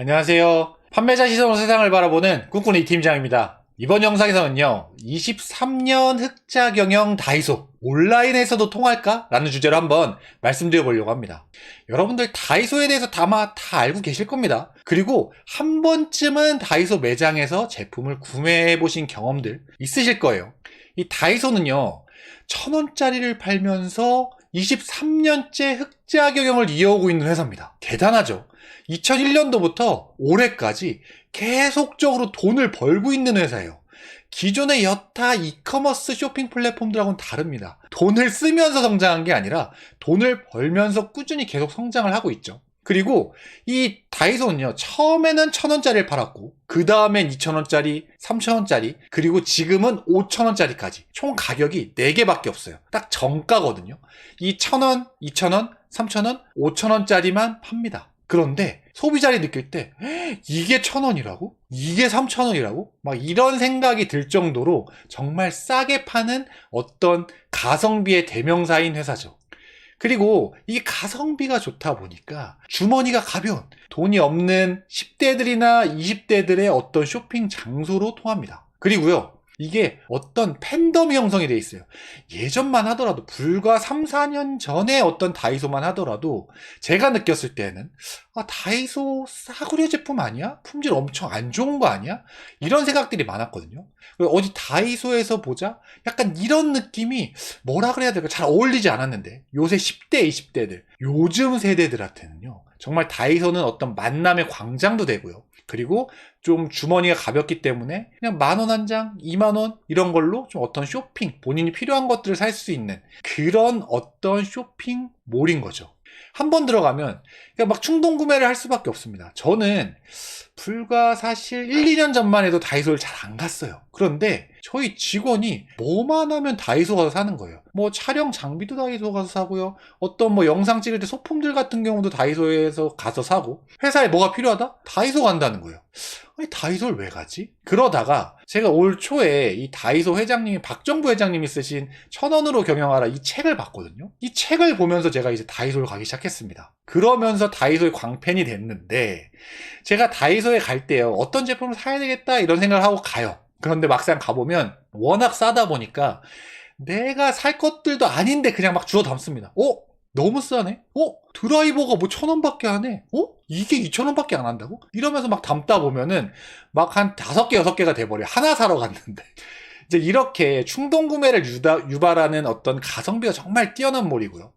안녕하세요. 판매자 시선으로 세상을 바라보는 꿈꾸는 이팀장입니다. 이번 영상에서는요, 23년 흑자 경영 다이소 온라인에서도 통할까? 라는 주제로 한번 말씀드려 보려고 합니다. 여러분들 다이소에 대해서 아마 다 알고 계실 겁니다. 그리고 한 번쯤은 다이소 매장에서 제품을 구매해 보신 경험들 있으실 거예요. 이 다이소는요, 1,000원짜리를 팔면서 23년째 흑자 경영을 이어오고 있는 회사입니다. 대단하죠? 2001년도부터 올해까지 계속적으로 돈을 벌고 있는 회사예요. 기존의 여타 이커머스 쇼핑 플랫폼들하고는 다릅니다. 돈을 쓰면서 성장한 게 아니라 돈을 벌면서 꾸준히 계속 성장을 하고 있죠. 그리고 이 다이소는요, 처음에는 1,000원짜리를 팔았고, 그 다음엔 2,000원짜리, 3,000원짜리, 그리고 지금은 5,000원짜리까지 총 가격이 4개밖에 없어요. 딱 정가거든요. 이 1,000원, 2,000원, 3,000원, 5,000원짜리만 팝니다. 그런데 소비자들이 느낄 때 이게 1,000원이라고? 이게 3,000원이라고? 막 이런 생각이 들 정도로 정말 싸게 파는 어떤 가성비의 대명사인 회사죠. 그리고 이 가성비가 좋다 보니까 주머니가 가벼운 돈이 없는 10대들이나 20대들의 어떤 쇼핑 장소로 통합니다. 그리고요, 이게 어떤 팬덤이 형성이 돼 있어요. 예전만 하더라도 불과 3, 4년 전에 어떤 다이소만 하더라도 제가 느꼈을 때는 다이소 싸구려 제품 아니야? 품질 엄청 안 좋은 거 아니야? 이런 생각들이 많았거든요. 어디 다이소에서 보자? 약간 이런 느낌이 뭐라 그래야 될까? 잘 어울리지 않았는데 요새 10대, 20대들, 요즘 세대들한테는요, 정말 다이소는 어떤 만남의 광장도 되고요. 그리고 좀 주머니가 가볍기 때문에 그냥 10,000원 한 장, 20,000원 이런 걸로 좀 어떤 쇼핑, 본인이 필요한 것들을 살 수 있는 그런 어떤 쇼핑몰인 거죠. 한번 들어가면 그냥 막 충동 구매를 할 수밖에 없습니다. 저는 불과 사실 1, 2년 전만 해도 다이소를 잘 안 갔어요. 그런데 저희 직원이 뭐만 하면 다이소 가서 사는 거예요. 뭐 촬영 장비도 다이소 가서 사고요. 어떤 뭐 영상 찍을 때 소품들 같은 경우도 다이소에서 가서 사고, 회사에 뭐가 필요하다? 다이소 간다는 거예요. 아니, 다이소를 왜 가지? 그러다가 제가 올 초에 이 다이소 회장님이, 박정부 회장님이 쓰신 1,000원으로 경영하라 이 책을 봤거든요. 이 책을 보면서 제가 이제 다이소를 가기 시작했습니다. 그러면서 다이소의 광팬이 됐는데, 제가 다이소에 갈 때요, 어떤 제품을 사야 되겠다 이런 생각을 하고 가요. 그런데 막상 가보면 워낙 싸다 보니까 내가 살 것들도 아닌데 그냥 막 주워 담습니다. 너무 싸네? 드라이버가 뭐 1,000원밖에 안 해? 이게 2,000원밖에 안 한다고? 이러면서 막 담다 보면은 막 한 5개, 6개가 돼버려. 하나 사러 갔는데. 이제 이렇게 충동 구매를 유발하는 어떤 가성비가 정말 뛰어난 몰이고요.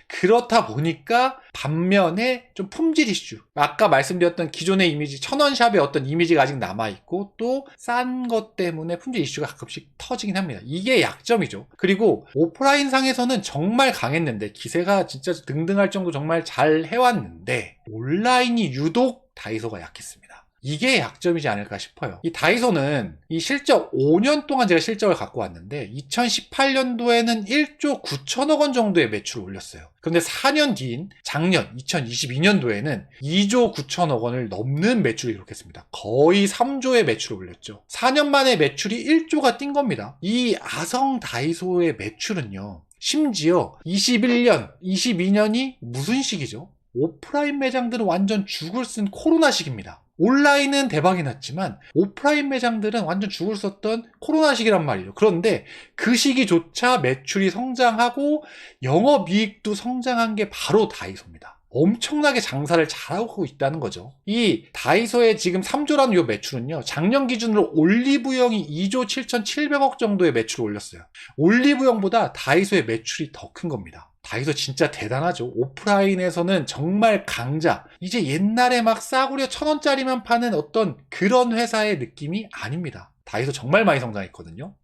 그렇다 보니까 반면에 좀 품질 이슈, 아까 말씀드렸던 기존의 이미지 1,000원 샵의 어떤 이미지가 아직 남아있고 또 싼 것 때문에 품질 이슈가 가끔씩 터지긴 합니다. 이게 약점이죠. 그리고 오프라인 상에서는 정말 강했는데, 기세가 진짜 등등할 정도 정말 잘 해왔는데, 온라인이 유독 다이소가 약했습니다. 이게 약점이지 않을까 싶어요. 이 다이소는 이 실적 5년 동안 제가 실적을 갖고 왔는데 2018년도에는 1조 9천억 원 정도의 매출을 올렸어요. 그런데 4년 뒤인 작년 2022년도에는 2조 9천억 원을 넘는 매출을 기록했습니다. 거의 3조의 매출을 올렸죠. 4년 만에 매출이 1조가 뛴 겁니다. 이 아성 다이소의 매출은요, 심지어 21년, 22년이 무슨 시기죠? 오프라인 매장들은 완전 죽을 쓴 코로나 시기입니다. 온라인은 대박이 났지만 오프라인 매장들은 완전 죽을 썼던 코로나 시기란 말이죠. 그런데 그 시기조차 매출이 성장하고 영업이익도 성장한 게 바로 다이소입니다. 엄청나게 장사를 잘하고 있다는 거죠. 이 다이소의 지금 3조라는 요 매출은요, 작년 기준으로 올리브영이 2조 7,700억 정도의 매출을 올렸어요. 올리브영보다 다이소의 매출이 더 큰 겁니다. 다이소 진짜 대단하죠. 오프라인에서는 정말 강자. 이제 옛날에 막 싸구려 1,000원짜리만 파는 어떤 그런 회사의 느낌이 아닙니다. 다이소 정말 많이 성장했거든요.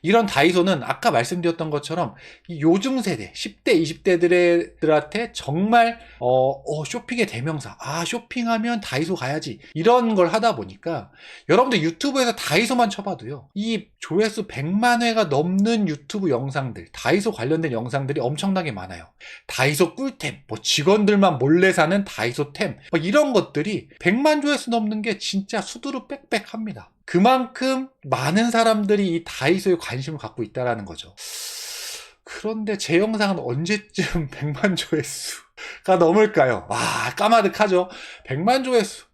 이런 다이소는 아까 말씀드렸던 것처럼 이 요즘 세대 10대 20대들한테 정말 쇼핑의 대명사, 쇼핑하면 다이소 가야지, 이런 걸 하다 보니까 여러분들 유튜브에서 다이소만 쳐봐도요, 이 조회수 100만 회가 넘는 유튜브 영상들, 다이소 관련된 영상들이 엄청나게 많아요. 다이소 꿀템, 뭐 직원들만 몰래 사는 다이소템, 뭐 이런 것들이 100만 조회수 넘는 게 진짜 수두룩 빽빽합니다. 그만큼 많은 사람들이 이 다이소에 관심을 갖고 있다는 거죠. 그런데 제 영상은 언제쯤 100만 조회수 가 넘을까요? 와, 까마득하죠. 100만 조회수.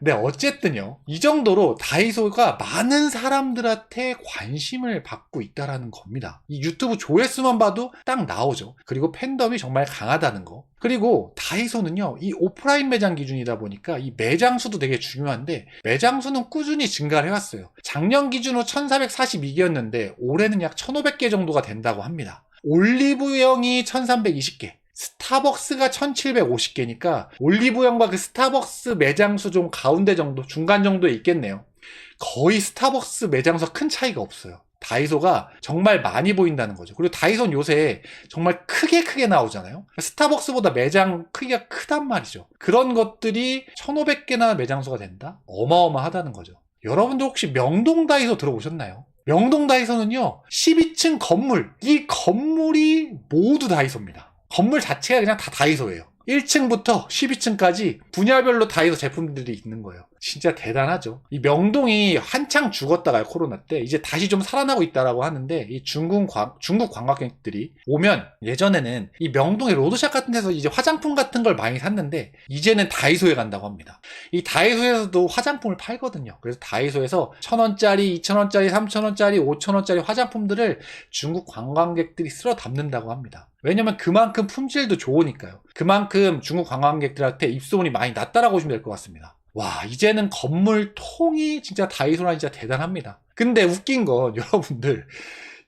네, 어쨌든요. 이 정도로 다이소가 많은 사람들한테 관심을 받고 있다라는 겁니다. 이 유튜브 조회수만 봐도 딱 나오죠. 그리고 팬덤이 정말 강하다는 거. 그리고 다이소는요, 이 오프라인 매장 기준이다 보니까 이 매장 수도 되게 중요한데, 매장 수는 꾸준히 증가를 해왔어요. 작년 기준으로 1442개였는데, 올해는 약 1500개 정도가 된다고 합니다. 올리브영이 1320개. 스타벅스가 1750개니까 올리브영과 그 스타벅스 매장수 좀 가운데 정도, 중간 정도에 있겠네요. 거의 스타벅스 매장수와 큰 차이가 없어요. 다이소가 정말 많이 보인다는 거죠. 그리고 다이소는 요새 정말 크게 나오잖아요. 스타벅스보다 매장 크기가 크단 말이죠. 그런 것들이 1500개나 매장수가 된다? 어마어마하다는 거죠. 여러분들 혹시 명동 다이소 들어보셨나요? 명동 다이소는요, 12층 건물, 이 건물이 모두 다이소입니다. 건물 자체가 그냥 다 다이소예요. 1층부터 12층까지 분야별로 다이소 제품들이 있는 거예요. 진짜 대단하죠. 이 명동이 한창 죽었다가요, 코로나 때. 이제 다시 좀 살아나고 있다라고 하는데, 이 중국 관광객들이 오면, 예전에는 이 명동의 로드샵 같은 데서 이제 화장품 같은 걸 많이 샀는데, 이제는 다이소에 간다고 합니다. 이 다이소에서도 화장품을 팔거든요. 그래서 다이소에서 1000원짜리, 2000원짜리, 3000원짜리, 5000원짜리 화장품들을 중국 관광객들이 쓸어 담는다고 합니다. 왜냐면 그만큼 품질도 좋으니까요. 그만큼 중국 관광객들한테 입소문이 많이 났다라고 보시면 될 것 같습니다. 와, 이제는 건물 통이 진짜 다이소라 진짜 대단합니다. 근데 웃긴 건 여러분들,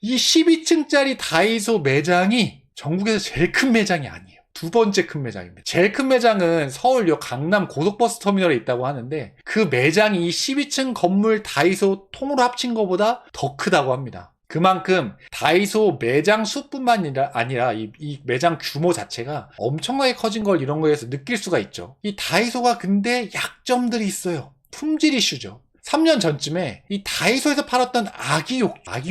이 12층짜리 다이소 매장이 전국에서 제일 큰 매장이 아니에요. 두 번째 큰 매장입니다. 제일 큰 매장은 서울역 강남 고속버스 터미널에 있다고 하는데, 그 매장이 이 12층 건물 다이소 통으로 합친 것보다 더 크다고 합니다. 그만큼 다이소 매장 수뿐만 아니라 이 매장 규모 자체가 엄청나게 커진 걸 이런 거에서 느낄 수가 있죠. 이 다이소가 근데 약점들이 있어요. 품질 이슈죠. 3년 전쯤에 이 다이소에서 팔았던 아기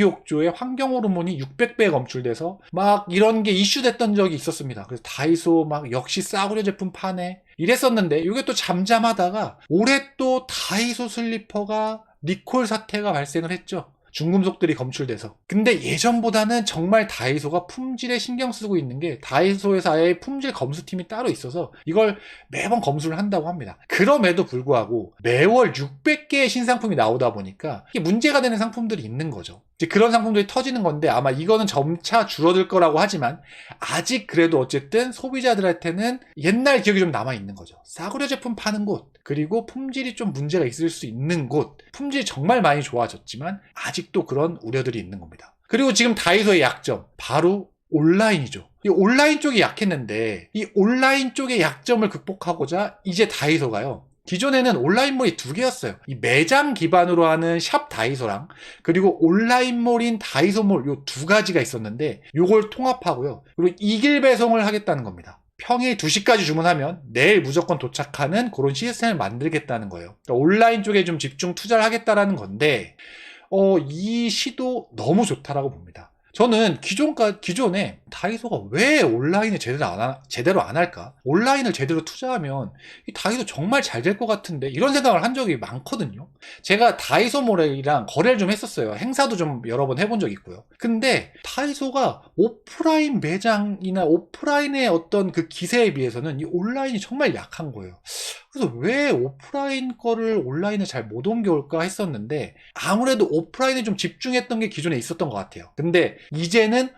욕조의 환경 호르몬이 600배에 검출돼서 막 이런 게 이슈됐던 적이 있었습니다. 그래서 다이소 막 역시 싸구려 제품 파네 이랬었는데, 이게 또 잠잠하다가 올해 또 다이소 슬리퍼가 리콜 사태가 발생을 했죠. 중금속들이 검출돼서. 근데 예전보다는 정말 다이소가 품질에 신경 쓰고 있는 게, 다이소에서 아예 품질 검수팀이 따로 있어서 이걸 매번 검수를 한다고 합니다. 그럼에도 불구하고 매월 600개의 신상품이 나오다 보니까 이게 문제가 되는 상품들이 있는 거죠. 이제 그런 상품들이 터지는 건데, 아마 이거는 점차 줄어들 거라고 하지만 아직 그래도 어쨌든 소비자들한테는 옛날 기억이 좀 남아있는 거죠. 싸구려 제품 파는 곳, 그리고 품질이 좀 문제가 있을 수 있는 곳, 품질이 정말 많이 좋아졌지만 아직도 그런 우려들이 있는 겁니다. 그리고 지금 다이소의 약점, 바로 온라인이죠. 이 온라인 쪽이 약했는데, 이 온라인 쪽의 약점을 극복하고자 이제 다이소가요, 기존에는 온라인몰이 두 개였어요. 이 매장 기반으로 하는 샵 다이소랑, 그리고 온라인몰인 다이소몰, 요 두 가지가 있었는데, 요걸 통합하고요, 그리고 이길 배송을 하겠다는 겁니다. 평일 2시까지 주문하면 내일 무조건 도착하는 그런 시스템을 만들겠다는 거예요. 그러니까 온라인 쪽에 좀 집중 투자를 하겠다라는 건데, 이 시도 너무 좋다라고 봅니다. 저는 기존에 다이소가 왜 온라인을 제대로 안 할까? 온라인을 제대로 투자하면 이 다이소 정말 잘 될 것 같은데, 이런 생각을 한 적이 많거든요. 제가 다이소몰이랑 거래를 좀 했었어요. 행사도 좀 여러 번 해본 적이 있고요. 근데 다이소가 오프라인 매장이나 오프라인의 어떤 그 기세에 비해서는 이 온라인이 정말 약한 거예요. 그래서 왜 오프라인 거를 온라인에 잘 못 옮겨올까 했었는데, 아무래도 오프라인에 좀 집중했던 게 기존에 있었던 것 같아요. 근데 이제는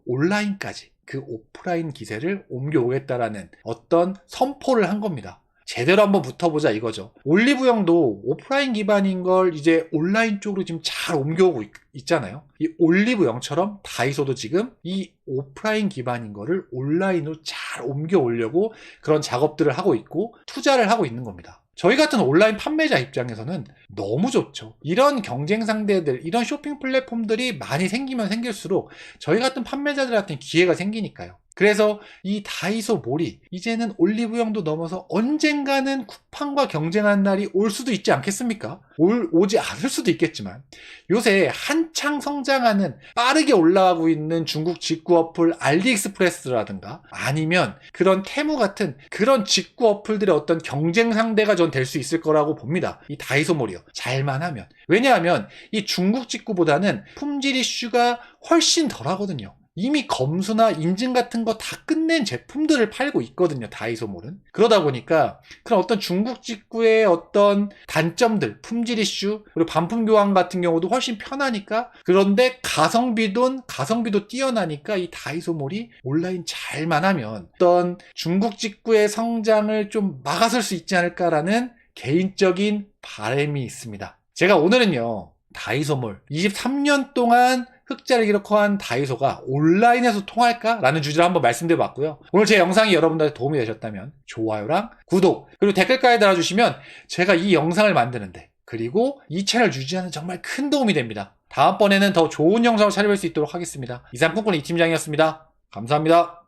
온라인까지 그 오프라인 기세를 옮겨오겠다라는 어떤 선포를 한 겁니다. 제대로 한번 붙어보자 이거죠. 올리브영도 오프라인 기반인 걸 이제 온라인 쪽으로 지금 잘 옮겨오고 있잖아요. 이 올리브영처럼 다이소도 지금 이 오프라인 기반인 거를 온라인으로 잘 옮겨오려고 그런 작업들을 하고 있고 투자를 하고 있는 겁니다. 저희 같은 온라인 판매자 입장에서는 너무 좋죠. 이런 경쟁 상대들, 이런 쇼핑 플랫폼들이 많이 생기면 생길수록 저희 같은 판매자들한테는 기회가 생기니까요. 그래서 이 다이소몰이 이제는 올리브영도 넘어서 언젠가는 쿠팡과 경쟁하는 날이 올 수도 있지 않겠습니까? 오지 않을 수도 있겠지만, 요새 한창 성장하는, 빠르게 올라가고 있는 중국 직구 어플 알리익스프레스라든가 아니면 그런 테무 같은 그런 직구 어플들의 어떤 경쟁 상대가 전 될 수 있을 거라고 봅니다. 이 다이소몰이요. 잘만 하면. 왜냐하면 이 중국 직구보다는 품질 이슈가 훨씬 덜 하거든요. 이미 검수나 인증 같은 거 다 끝낸 제품들을 팔고 있거든요, 다이소몰은. 그러다 보니까 그런 어떤 중국 직구의 어떤 단점들, 품질 이슈, 그리고 반품 교환 같은 경우도 훨씬 편하니까, 그런데 가성비도 뛰어나니까 이 다이소몰이 온라인 잘만 하면 어떤 중국 직구의 성장을 좀 막아설 수 있지 않을까라는 개인적인 바람이 있습니다. 제가 오늘은요, 다이소몰 23년 동안 흑자를 기록한 다이소가 온라인에서 통할까? 라는 주제로 한번 말씀드려 봤고요. 오늘 제 영상이 여러분들한테 도움이 되셨다면 좋아요랑 구독, 그리고 댓글까지 달아주시면 제가 이 영상을 만드는데, 그리고 이 채널 유지하는 정말 큰 도움이 됩니다. 다음번에는 더 좋은 영상을 찾아뵐 수 있도록 하겠습니다. 이상 꿈꾸는 이 팀장이었습니다. 감사합니다.